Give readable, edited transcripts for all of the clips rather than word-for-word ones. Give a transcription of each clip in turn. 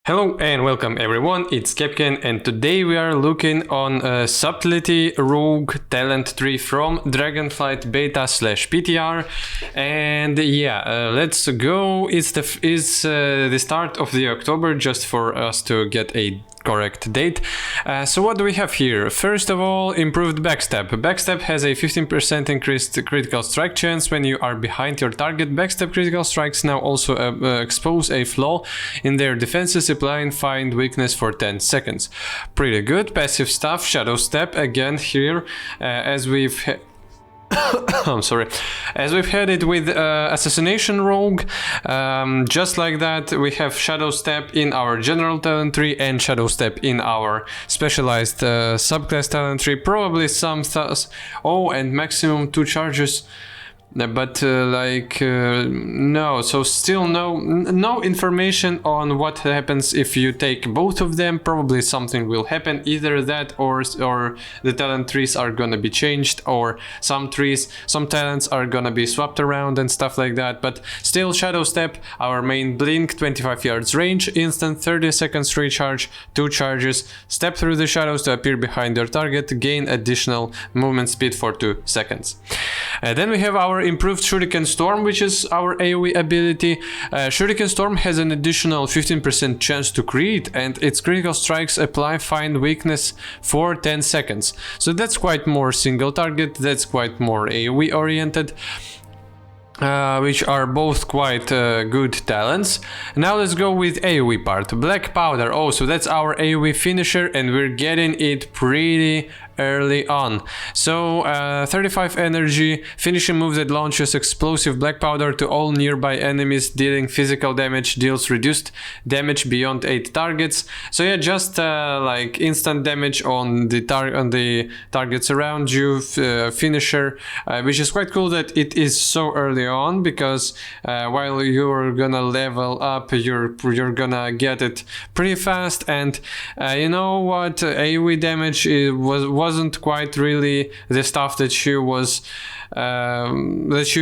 Hello and welcome everyone, it's Capcan and today we are looking on Subtlety Rogue talent tree from Dragonflight beta / PTR. And yeah, let's go. It's the start of the October, just for us to get a correct date. So what do we have here? First of all, improved Backstab. Backstab has a 15% increased critical strike chance when you are behind your target. Backstab critical strikes now also expose a flaw in their defenses, applying find weakness for 10 seconds. Pretty good. Passive stuff. Shadow Step again here, as we've I'm sorry. As we've had it with Assassination Rogue, just like that, we have Shadow Step in our general talent tree and Shadow Step in our specialized subclass talent tree. Probably some and maximum 2 charges. But no, so still no information on what happens if you take both of them. Probably something will happen, either that or the talent trees are gonna be changed, or some talents are gonna be swapped around and stuff like that. But still, Shadow Step, our main blink, 25 yards range, instant 30 seconds recharge, 2 charges, step through the shadows to appear behind your target, gain additional movement speed for 2 seconds. Then we have our improved Shuriken Storm, which is our AoE ability. Shuriken Storm has an additional 15% chance to crit, and its critical strikes apply find weakness for 10 seconds. So that's quite more single target, that's quite more AoE oriented. Which are both quite good talents. Now let's go with AoE part. Black Powder. Oh, so that's our AoE finisher, and we're getting it pretty early on. So 35 energy, finishing move that launches explosive black powder to all nearby enemies, dealing physical damage, deals reduced damage beyond 8 targets. So yeah, just like instant damage on the targets around you, finisher, which is quite cool that it is so early on, because while you're gonna level up, you're gonna get it pretty fast. And you know what, AoE damage wasn't quite really the stuff that you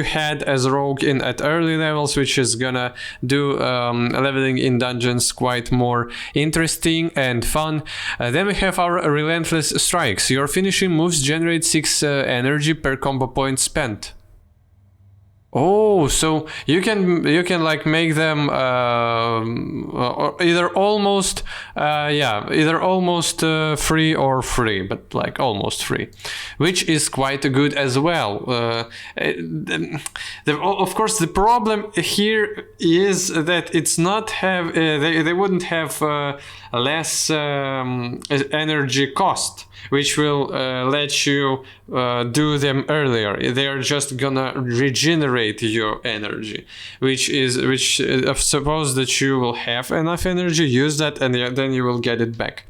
had as rogue at early levels, which is gonna do leveling in dungeons quite more interesting and fun. Then we have our Relentless Strikes. Your finishing moves generate 6 energy per combo point spent. Oh, so you can like make them either almost free or free, but like almost free, which is quite good as well. Of course, the problem here is that it's not they wouldn't have less energy cost, which will let you do them earlier. They are just gonna regenerate your energy, which suppose that you will have enough energy, use that, and then you will get it back.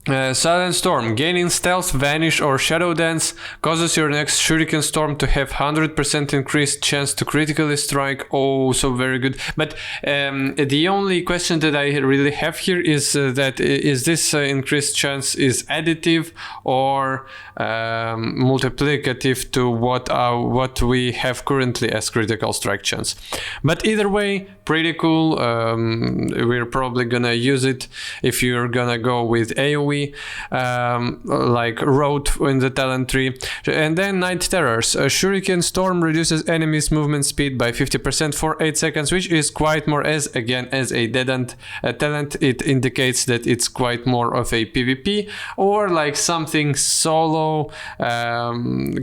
Silent Storm. Gaining Stealth, Vanish, or Shadow Dance causes your next Shuriken Storm to have 100% increased chance to critically strike. Oh, so very good. But the only question that I really have here is that is this increased chance is additive or multiplicative to what we have currently as critical strike chance. But either way, pretty cool. We're probably gonna use it if you're gonna go with AoE, like Road in the talent tree. And then Night Terrors. Shuriken Storm reduces enemies' movement speed by 50% for 8 seconds, which is quite more as a dead-end talent. It indicates that it's quite more of a PvP or like something solo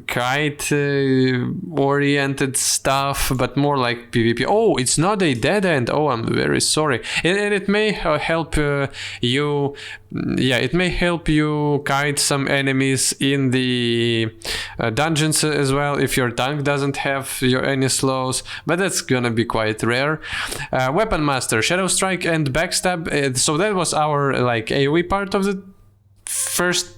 kite oriented stuff, but more like PvP. Oh, it's not a dead end. Oh, I'm very sorry. And it may help you. Yeah, it may help you kite some enemies in the dungeons as well, if your tank doesn't have any slows, but that's gonna be quite rare. Weapon Master, Shadow Strike and Backstab. So that was our like AoE part of the first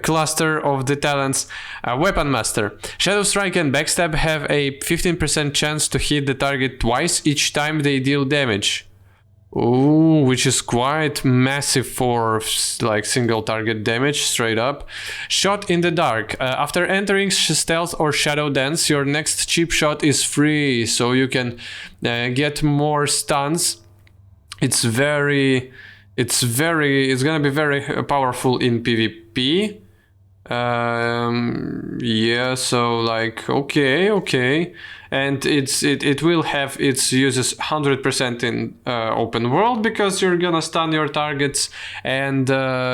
cluster of the talents. Weapon Master. Shadow Strike and Backstab have a 15% chance to hit the target twice each time they deal damage. Ooh, which is quite massive for like single target damage, straight up. Shot in the dark. After entering stealth or shadow dance, your next cheap shot is free, so you can get more stuns. It's gonna be very powerful in PvP. Yeah, so like okay, and it will have its uses 100% in open world, because you're gonna stun your targets, and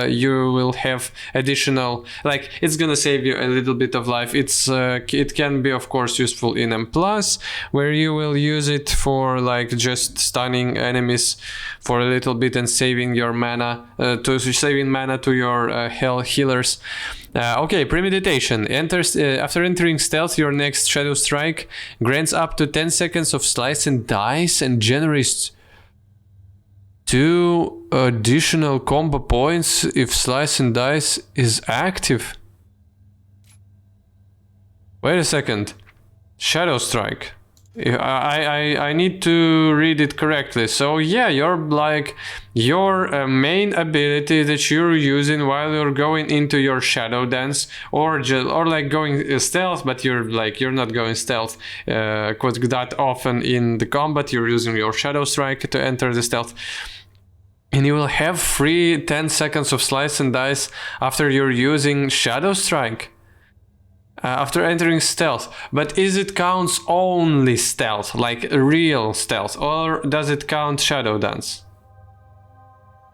you will have additional, like, it's gonna save you a little bit of life. It can be of course useful in M+, where you will use it for like just stunning enemies for a little bit and saving your mana to your healers. Okay, Premeditation. After entering stealth, your next Shadow Strike grants up to 10 seconds of slice and dice and generates 2 additional combo points if slice and dice is active. Wait a second. Shadow Strike. I need to read it correctly. So yeah, your main ability that you're using while you're going into your shadow dance, or like going stealth, but you're not going stealth quite that often in the combat. You're using your shadow strike to enter the stealth. And you will have free 10 seconds of slice and dice after you're using shadow strike. After entering stealth, but is it counts only stealth, like real stealth, or does it count shadow dance?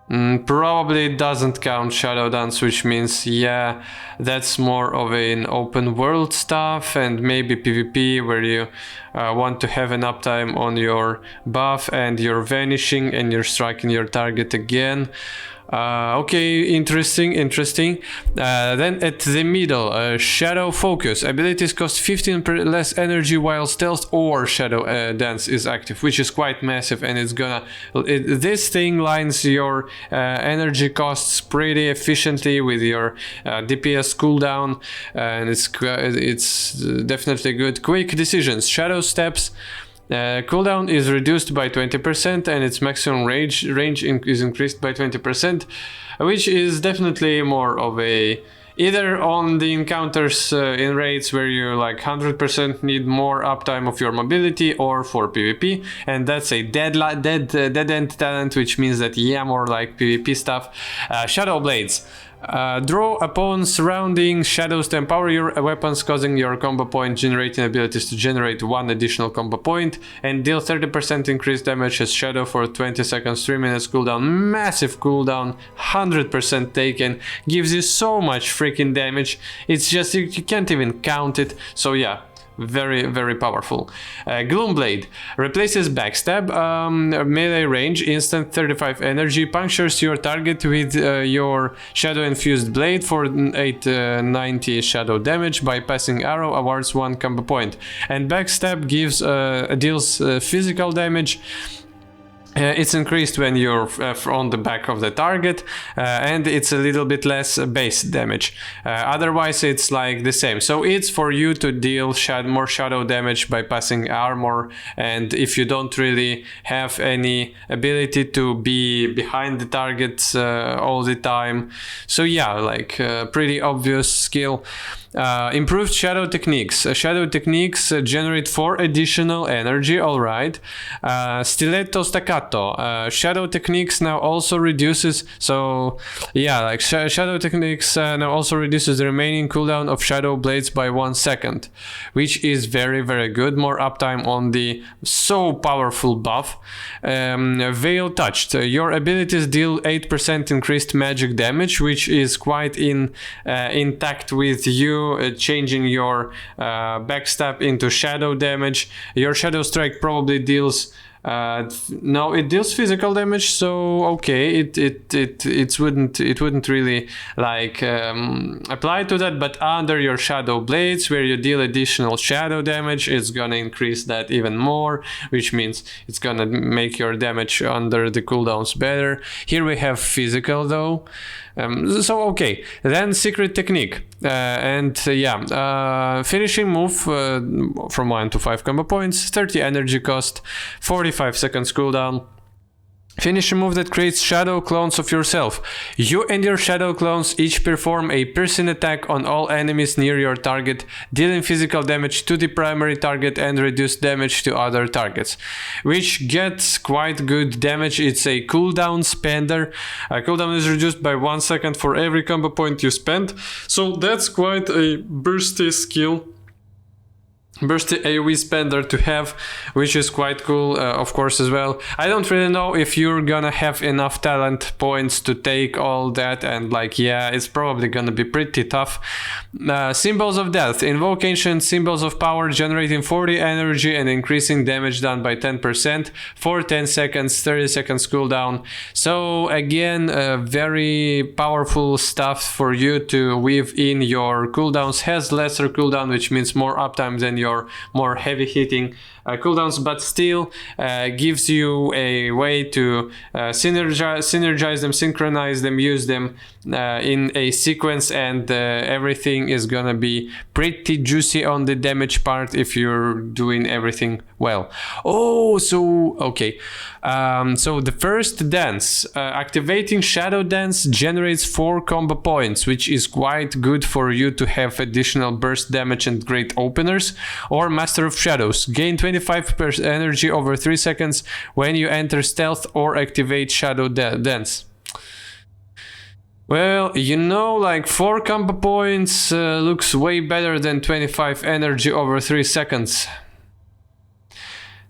Probably it doesn't count shadow dance, which means yeah, that's more of an open world stuff, and maybe PvP where you want to have an uptime on your buff and you're vanishing and you're striking your target again. Okay, interesting. Then at the middle, Shadow Focus. Abilities cost 15% less energy while stealth or shadow dance is active, which is quite massive, and this thing lines your energy costs pretty efficiently with your DPS cooldown, and it's definitely good. Quick decisions. Shadow Steps. Cooldown is reduced by 20% and its maximum range is increased by 20%, which is definitely more of a either on the encounters in raids where you like 100% need more uptime of your mobility, or for PvP, and that's a dead end talent, which means that yeah, more like PvP stuff. Shadow Blades. Draw upon surrounding shadows to empower your weapons, causing your combo point generating abilities to generate 1 additional combo point and deal 30% increased damage as shadow for 20 seconds, 3 minutes cooldown. Massive cooldown, 100% taken, gives you so much freaking damage. It's just you can't even count it. So yeah, very powerful. Gloom Blade replaces Backstab, melee range, instant 35 energy, punctures your target with your shadow infused blade for 890 shadow damage, bypassing arrow, awards 1 combo point, and Backstab deals physical damage. It's increased when you're on the back of the target, and it's a little bit less base damage. Otherwise it's like the same. So it's for you to deal more shadow damage by passing armor, and if you don't really have any ability to be behind the targets all the time. So yeah, like pretty obvious skill. Improved shadow techniques. Shadow techniques generate 4 additional energy, alright. Stiletto staccato. Shadow techniques now also reduces, so yeah, like shadow techniques now also reduces the remaining cooldown of shadow blades by 1 second, which is very good. More uptime on the so powerful buff. Veil Touched. Your abilities deal 8% increased magic damage, which is quite intact with you changing your backstab into shadow damage. Your shadow strike probably deals no, it deals physical damage, so okay, it wouldn't really like apply to that, but under your shadow blades where you deal additional shadow damage, it's gonna increase that even more, which means it's gonna make your damage under the cooldowns better. Here we have physical though. So okay, then secret technique, finishing move from 1 to 5 combo points, 30 energy cost, 45 seconds cooldown. Finish a move that creates shadow clones of yourself. You and your shadow clones each perform a piercing attack on all enemies near your target, dealing physical damage to the primary target and reduce damage to other targets, which gets quite good damage. It's a cooldown spender. Cooldown is reduced by 1 second for every combo point you spend, so that's quite a bursty skill. Bursty AoE spender to have, which is quite cool, of course, as well. I don't really know if you're gonna have enough talent points to take all that, and like, yeah, it's probably gonna be pretty tough. Symbols of Death. Invocation, Symbols of Power, generating 40 energy and increasing damage done by 10% for 10 seconds, 30 seconds cooldown. So again, very powerful stuff for you to weave in your cooldowns. Has lesser cooldown, which means more uptime than your more heavy hitting cooldowns, but still gives you a way to synergize them, synchronize them, use them in a sequence, and everything is gonna be pretty juicy on the damage part if you're doing everything well. Oh, so okay. So the first dance, activating Shadow Dance, generates 4 combo points, which is quite good for you to have additional burst damage and great openers. Or Master of Shadows, gain 25% energy over 3 seconds when you enter stealth or activate Shadow Dance. Well, you know, like 4 combo points looks way better than 25 energy over 3 seconds.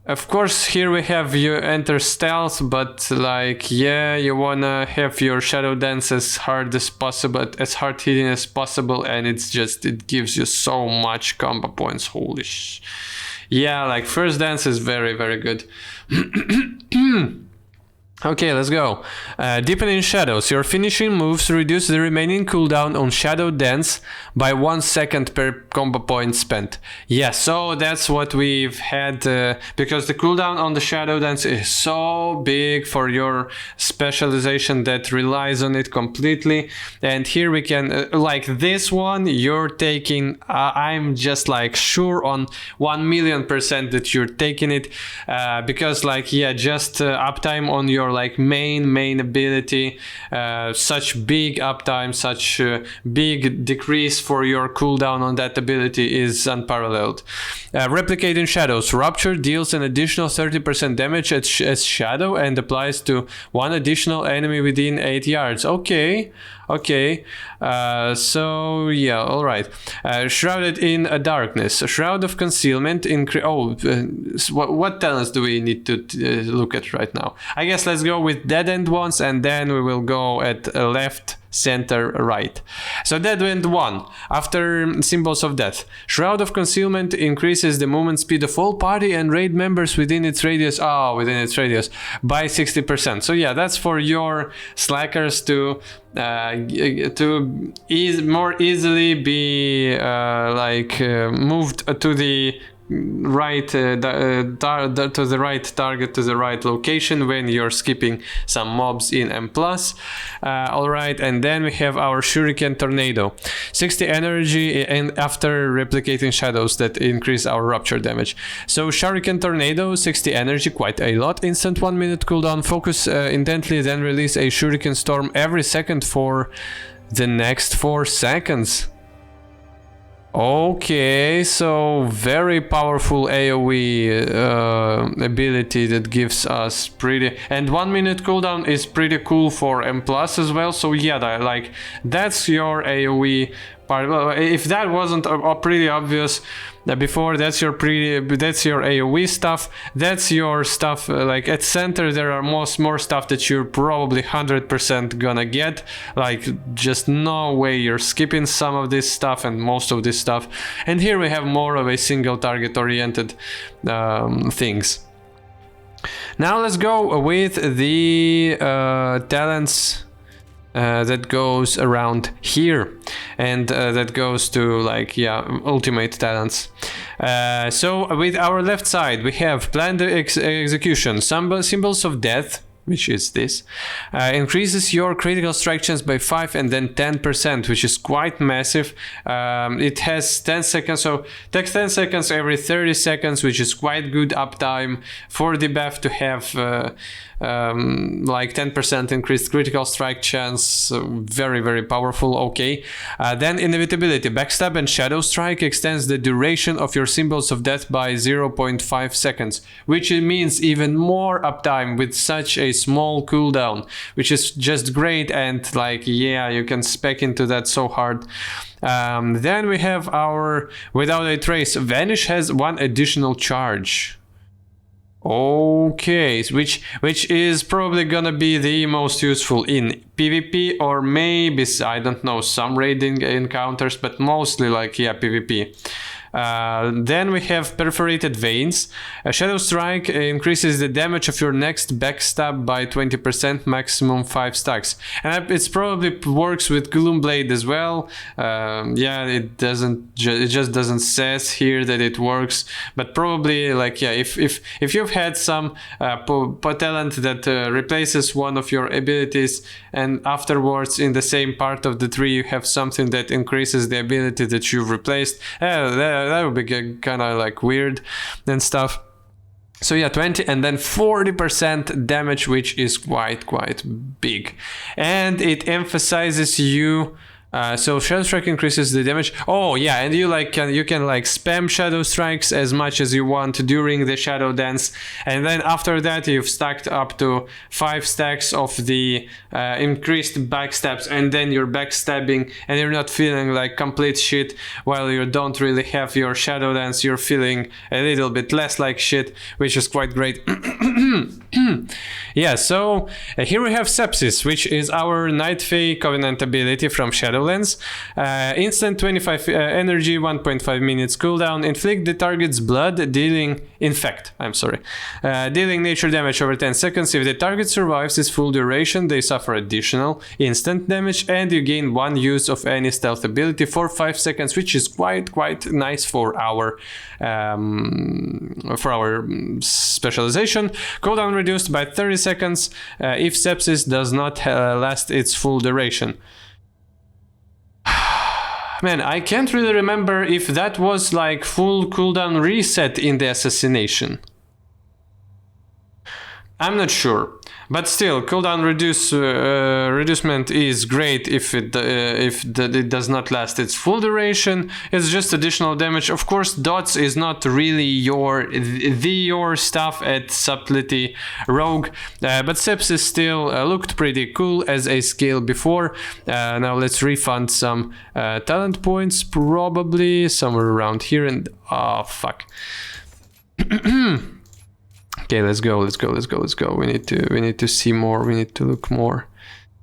Of course, here we have you enter stealth, but like, yeah, you wanna have your Shadow Dance as hard as possible, as hard hitting as possible, and it's just, it gives you so much combo points, holy sh... Yeah, like first dance is very, very good. Okay, let's go. Deepening Shadows. Your finishing moves reduce the remaining cooldown on Shadow Dance by 1 second per combo point spent. Yeah, so that's what we've had, because the cooldown on the Shadow Dance is so big for your specialization that relies on it completely. And here we can, like this one, you're taking, I'm just like sure on 1,000,000% that you're taking it, because like, yeah, just uptime on your like main ability, such big uptime, such big decrease for your cooldown on that ability is unparalleled. Replicating Shadows. Rupture deals an additional 30% damage as Shadow and applies to 1 additional enemy within 8 yards. Okay. So yeah, all right. Shrouded in Darkness. A Shroud of Concealment. What talents do we need to look at right now? I guess let's go with Dead End ones, and then we will go at left, center, right. So Dead End 1, after Symbols of Death. Shroud of Concealment increases the movement speed of all party and raid members within its radius, by 60%. So yeah, that's for your slackers to more easily be moved to the right to the right target, to the right location when you're skipping some mobs in M+. All right, and then we have our Shuriken Tornado, 60 energy, and after replicating shadows that increase our rupture damage. So Shuriken Tornado, 60 energy, quite a lot. Instant 1 minute cooldown. Focus intently, then release a Shuriken Storm every second for the next 4 seconds. Okay, so very powerful AoE ability that gives us pretty... And 1 minute cooldown is pretty cool for M+ as well, so yeah, like, that's your AoE part. Well, if that wasn't pretty obvious before, that's your AoE stuff. That's your stuff, like at center there are more stuff that you're probably 100% gonna get, like just no way you're skipping some of this stuff and most of this stuff. And here we have more of a single target oriented things. Now let's go with the talents that goes around here, and that goes to, like, yeah, ultimate talents. So with our left side we have planned execution, symbols of death, which is this, increases your critical strike chance by 5 and then 10%, which is quite massive. It has 10 seconds, so takes 10 seconds every 30 seconds, which is quite good uptime for the buff to have like 10% increased critical strike chance. Very, very powerful. Okay. Then inevitability. Backstab and Shadow Strike extends the duration of your symbols of death by 0.5 seconds, which means even more uptime with such a small cooldown, which is just great. And like, yeah, you can spec into that so hard. Then we have our Without a Trace. Vanish has 1 additional charge. Okay, which is probably gonna be the most useful in PvP, or maybe, I don't know, some raiding encounters, but mostly like, yeah, PvP. Then we have Perforated Veins. A Shadow Strike increases the damage of your next backstab by 20%, maximum 5 stacks. And it probably works with Gloom Blade as well. Yeah, it just doesn't says here that it works, but probably like, yeah, if you've had some talent that replaces one of your abilities, and afterwards in the same part of the tree you have something that increases the ability that you've replaced, that would be kind of like weird and stuff. So yeah, 20 and then 40% damage, which is quite big. And it emphasizes you. So Shadow Strike increases the damage. Oh yeah, and you can like spam Shadow Strikes as much as you want during the Shadow Dance, and then after that you've stacked up to 5 stacks of the increased backstabs, and then you're backstabbing and you're not feeling like complete shit while you don't really have your Shadow Dance. You're feeling a little bit less like shit, which is quite great. Yeah, so here we have Sepsis, which is our Night Fae Covenant ability from Shadowlands. Instant 25 energy, 1.5 minutes cooldown. Inflict the target's blood, dealing nature damage over 10 seconds. If the target survives its full duration, they suffer additional instant damage, and you gain 1 use of any stealth ability for 5 seconds, which is quite nice for our specialization. Cooldown reduced by 30 seconds if Sepsis does not last its full duration. Man, I can't really remember if that was like full cooldown reset in the assassination. I'm not sure, but still, cooldown reducement is great if it does not last its full duration. It's just additional damage. Of course, dots is not really your stuff at Subtlety Rogue, but Sepsis still looked pretty cool as a skill before. Now let's refund some talent points, probably somewhere around here. And oh fuck. Okay, let's go. We need to see more. We need to look more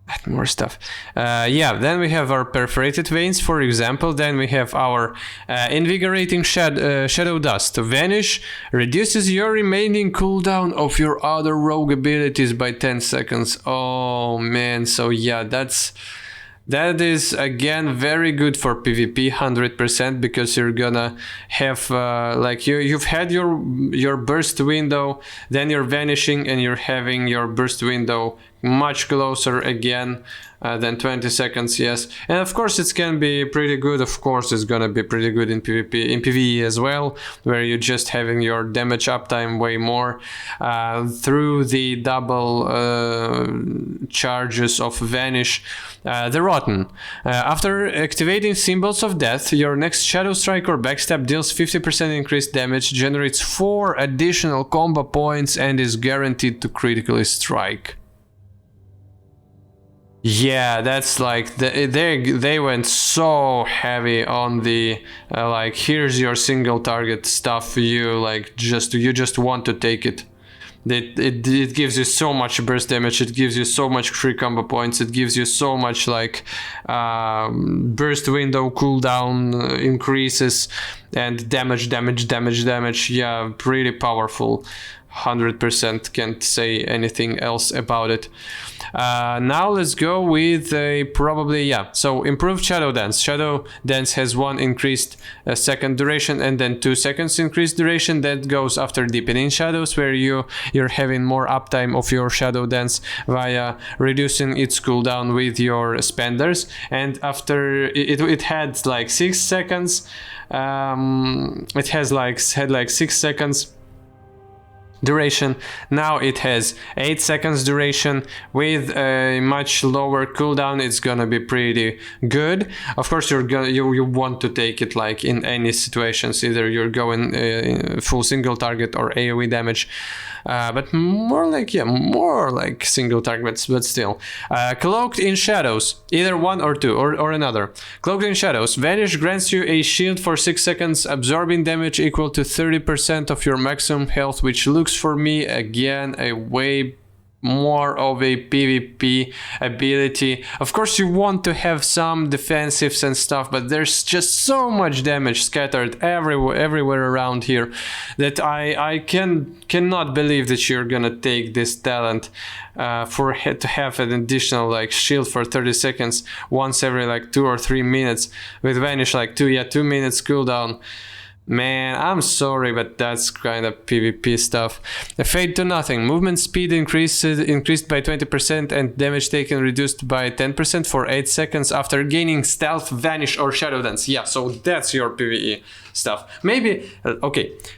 at more stuff. Yeah, then we have our Perforated Veins, for example. Then we have our Invigorating Shadow Dust. Vanish reduces your remaining cooldown of your other rogue abilities by 10 seconds. Oh man, so yeah, that is again very good for PvP, 100%, because you're gonna have like you've had your burst window, then you're vanishing and you're having your burst window much closer again than 20 seconds, yes. And of course it can be pretty good. Of course it's gonna be pretty good in PvP, in PvE as well, where you're just having your damage uptime way more through the double charges of Vanish. The Rotten. After activating Symbols of Death, your next Shadow Strike or Backstab deals 50% increased damage, generates 4 additional combo points, and is guaranteed to critically strike. Yeah, that's like they went so heavy on the like, here's your single target stuff. You just want to take it. It gives you so much burst damage. It gives you so much free combo points. It gives you so much like burst window cooldown increases and damage. Yeah, pretty powerful. 100% can't say anything else about it. Now let's go with so improved Shadow Dance. Shadow Dance has 1 increased second duration and then 2 seconds increased duration. That goes after Deepening Shadows, where you're having more uptime of your Shadow Dance via reducing its cooldown with your spenders. And after it had like 6 seconds, it had like 6 seconds duration. Now it has 8 seconds duration with a much lower cooldown. It's gonna be pretty good. Of course, you want to take it like in any situations, either you're going full single target or AoE damage, but more like single targets, but still. Cloaked in Shadows, either 1 or 2 or another. Cloaked in Shadows, Vanish grants you a shield for 6 seconds, absorbing damage equal to 30% of your maximum health, which looks for me again a way more of a PvP ability. Of course, you want to have some defensives and stuff, but there's just so much damage scattered everywhere around here that I cannot believe that you're gonna take this talent to have an additional like shield for 30 seconds once every like 2 or 3 minutes with Vanish like 2 minutes cooldown. Man, I'm sorry, but that's kind of PvP stuff. A Fade to Nothing. Movement speed increased by 20% and damage taken reduced by 10% for 8 seconds after gaining Stealth, Vanish, or Shadow Dance. Yeah, so that's your PvE stuff. Maybe,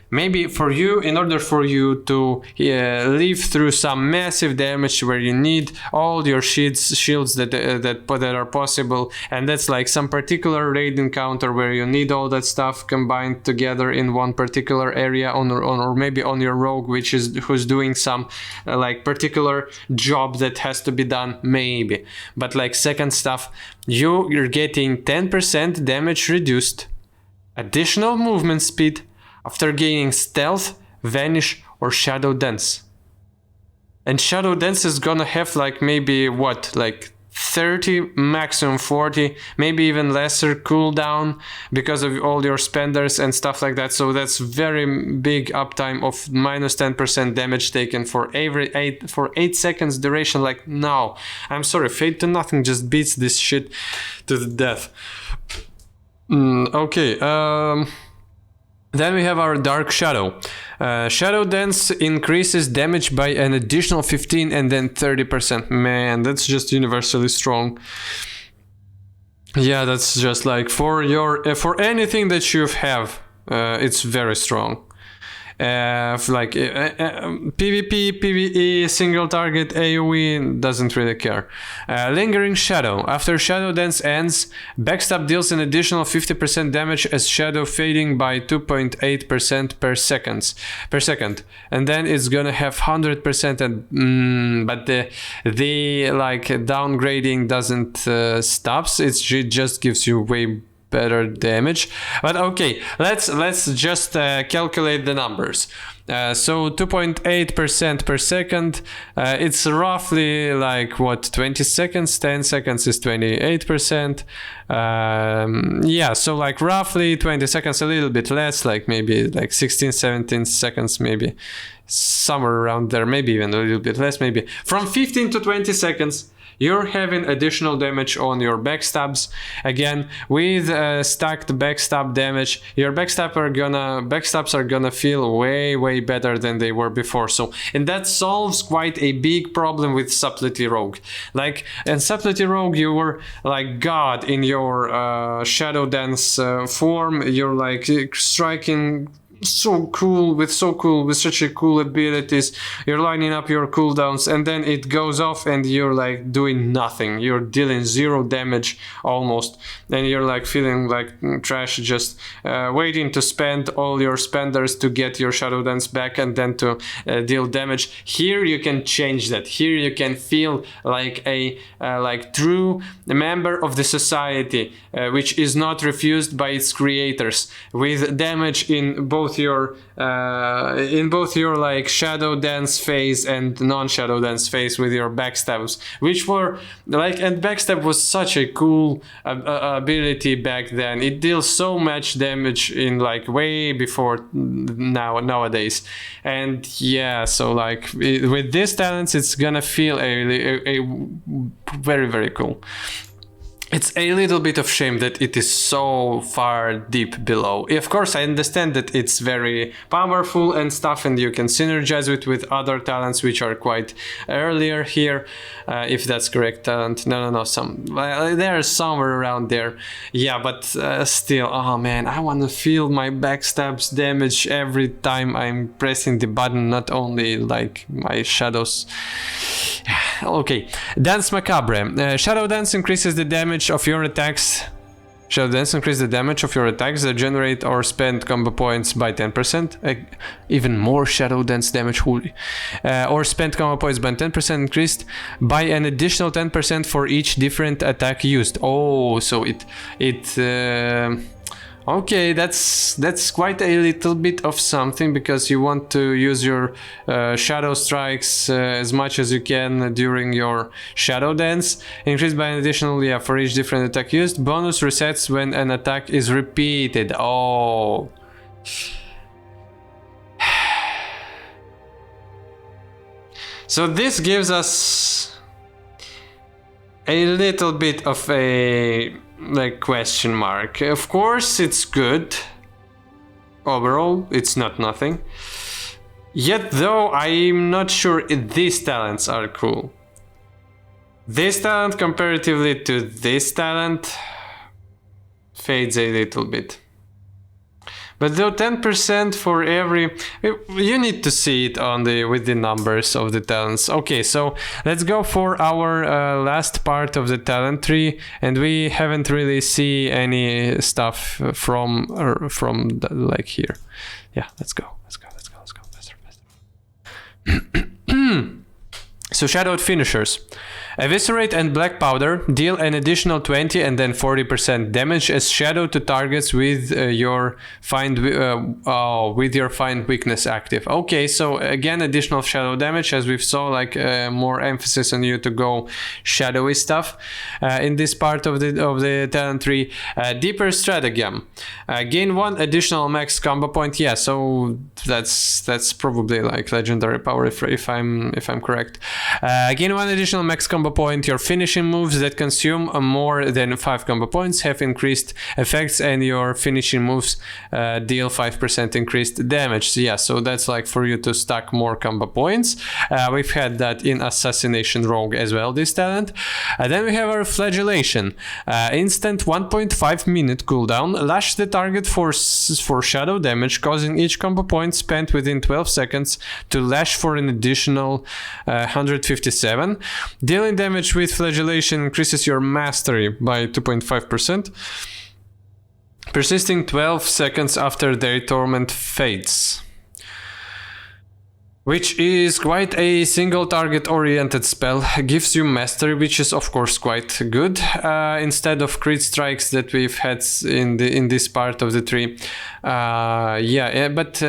maybe for you, in order for you to live through some massive damage where you need all your shields that are possible, and that's like some particular raid encounter where you need all that stuff combined together in one particular area or maybe on your rogue who's doing some like particular job that has to be done, maybe. But like second stuff, you're getting 10% damage reduced, additional movement speed after gaining Stealth, Vanish, or Shadow Dance. And Shadow Dance is gonna have like maybe like 30, maximum 40, maybe even lesser cooldown because of all your spenders and stuff like that. So that's very big uptime of minus 10% damage taken for 8 seconds duration. Like, no, I'm sorry, Fade to Nothing just beats this shit to the death. Then we have our Dark Shadow. Shadow Dance increases damage by an additional 15 and then 30%. Man, that's just universally strong. Yeah, that's just like for anything that you have, it's very strong. PvP, PvE, single target, AoE, doesn't really care. Lingering Shadow. After Shadow Dance ends, Backstab deals an additional 50% damage as shadow fading by 2.8% per second. And then it's gonna have 100% but the like downgrading doesn't stops. It just gives you way better damage. But okay, let's just calculate the numbers. So 2.8% per second, it's roughly like what, 20 seconds? 10 seconds is 28%. Yeah, so like roughly 20 seconds, a little bit less, like maybe like 16, 17 seconds, maybe somewhere around there, maybe even a little bit less, maybe from 15 to 20 seconds. You're having additional damage on your backstabs. Again, with stacked backstab damage, your backstabs are gonna feel way better than they were before. So, and that solves quite a big problem with Subtlety Rogue. Like, in Subtlety Rogue, you were like God in your Shadow Dance form. You're like striking with such a cool abilities. You're lining up your cooldowns and then it goes off and you're like doing nothing. You're dealing 0 damage almost, and you're like feeling like trash, just waiting to spend all your spenders to get your Shadow Dance back and then to deal damage. Here you can change that. Here you can feel like a true member of the society, which is not refused by its creators, with damage in both both your like shadow dance phase and non-shadow dance phase with your backstabs, which were like, and backstab was such a cool ability back then. It deals so much damage in like way before nowadays. And yeah, so like with these talents, it's gonna feel a very, very cool. It's a little bit of shame that it is so far deep below. Of course, I understand that it's very powerful and stuff, and you can synergize it with other talents which are quite earlier here, if that's correct talent. No, they're somewhere around there. Yeah, but still, oh man, I want to feel my backstabs damage every time I'm pressing the button, not only like my shadows. Okay, Dance Macabre. Shadow Dance increases the damage of your attacks. Shadow Dance increases the damage of your attacks that generate or spend combo points by 10%. Even more Shadow Dance damage. Or spend combo points by 10% increased by an additional 10% for each different attack used. Oh, so okay, that's quite a little bit of something, because you want to use your shadow strikes as much as you can during your shadow dance. Increased by an additional, for each different attack used. Bonus resets when an attack is repeated. Oh. So this gives us a little bit of a like question mark. Of course it's good overall, it's not nothing, yet though I'm not sure if these talents are cool. This talent comparatively to this talent fades a little bit. But though 10% for every, you need to see it on with the numbers of the talents. Okay, so let's go for our last part of the talent tree, and we haven't really see any stuff from like here. Yeah, let's go faster. So Shadowed Finishers. Eviscerate and Black Powder deal an additional 20 and then 40% damage as shadow to targets with your find weakness active. Okay, so again additional shadow damage, as we've saw, like more emphasis on you to go shadowy stuff in this part of the talent tree. Deeper Stratagem. Gain 1 additional max combo point. Yeah, so that's probably like legendary power if I'm correct. Gain 1 additional max combo point. Your finishing moves that consume more than 5 combo points have increased effects, and your finishing moves deal 5% increased damage. So yeah, so that's like for you to stack more combo points. We've had that in Assassination Rogue as well, this talent. Then we have our Flagellation. Instant 1.5 minute cooldown. Lash the target for shadow damage, causing each combo point spent within 12 seconds to lash for an additional 157. Dealing damage with Flagellation increases your mastery by 2.5%, persisting 12 seconds after their torment fades, which is quite a single target oriented spell. Gives you mastery, which is of course quite good, instead of crit strikes that we've had in this part of the tree. But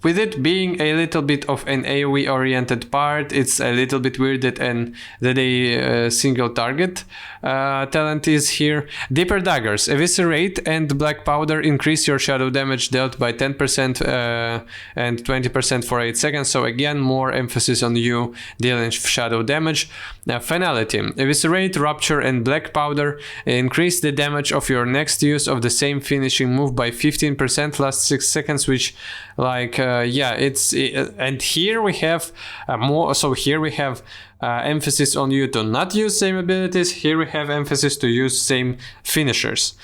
with it being a little bit of an AoE oriented part, it's a little bit weird that a single target talent is here. Deeper Daggers. Eviscerate and Black Powder increase your shadow damage dealt by 10% and 20% for 8 seconds. So again, more emphasis on you dealing shadow damage. Finality. Eviscerate, Rupture and Black Powder increase the damage of your next use of the same finishing move by 15% last 6 seconds, which like and here we have more. So here we have emphasis on you to not use same abilities. Here we have emphasis to use same finishers,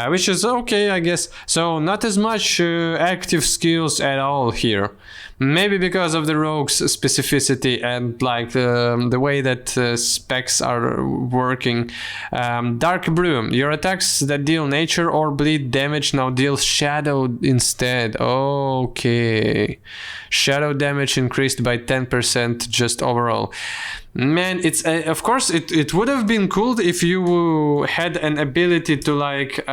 which is okay, I guess. So not as much active skills at all here. Maybe because of the rogue's specificity and like the way that specs are working. Dark Brew. Your attacks that deal nature or bleed damage now deal shadow instead. Okay. Shadow damage increased by 10% just overall. Man, it's of course it would have been cool if you had an ability to like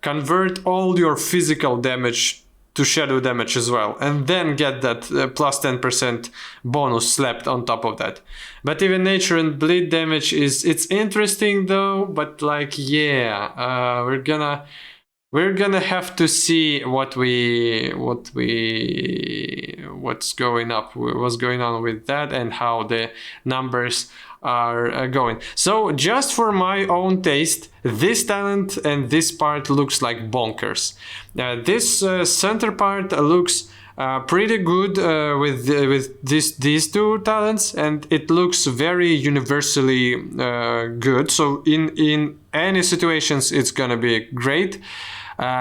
convert all your physical damage to shadow damage as well, and then get that plus 10% bonus slapped on top of that. But even nature and bleed damage it's interesting though, but like, yeah, we're gonna have to see what's going on with that and how the numbers are going. So just for my own taste, this talent and this part looks like bonkers. This center part looks pretty good with these two talents, and it looks very universally good. So in any situations, it's gonna be great.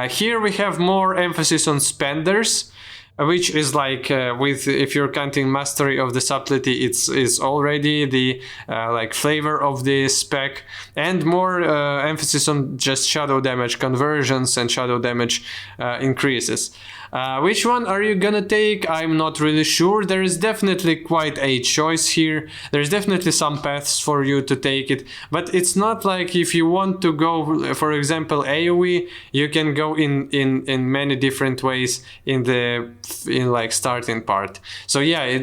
Here we have more emphasis on spenders, which is like if you're counting mastery of the subtlety, it's already the like flavor of the spec, and more emphasis on just shadow damage conversions and shadow damage increases. Which one are you gonna take? I'm not really sure. There is definitely quite a choice here. There's definitely some paths for you to take it, but it's not like if you want to go, for example, AoE, you can go in many different ways in like starting part. So yeah,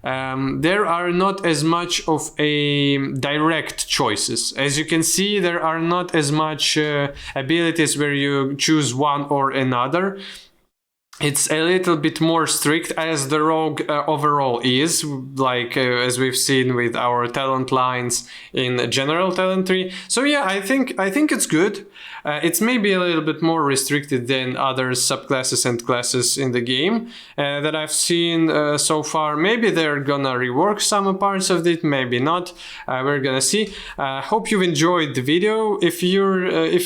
there are not as much of a direct choices. As you can see, there are not as much abilities where you choose one or another. It's a little bit more strict as the rogue overall is, like as we've seen with our talent lines in general talent tree. So yeah, I think it's good. It's maybe a little bit more restricted than other subclasses and classes in the game that I've seen so far. Maybe they're gonna rework some parts of it, maybe not. We're gonna see. Hope you've enjoyed the video. If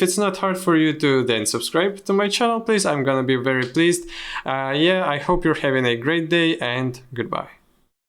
it's not hard for you to then subscribe to my channel, please, I'm gonna be very pleased. Yeah, I hope you're having a great day, and goodbye.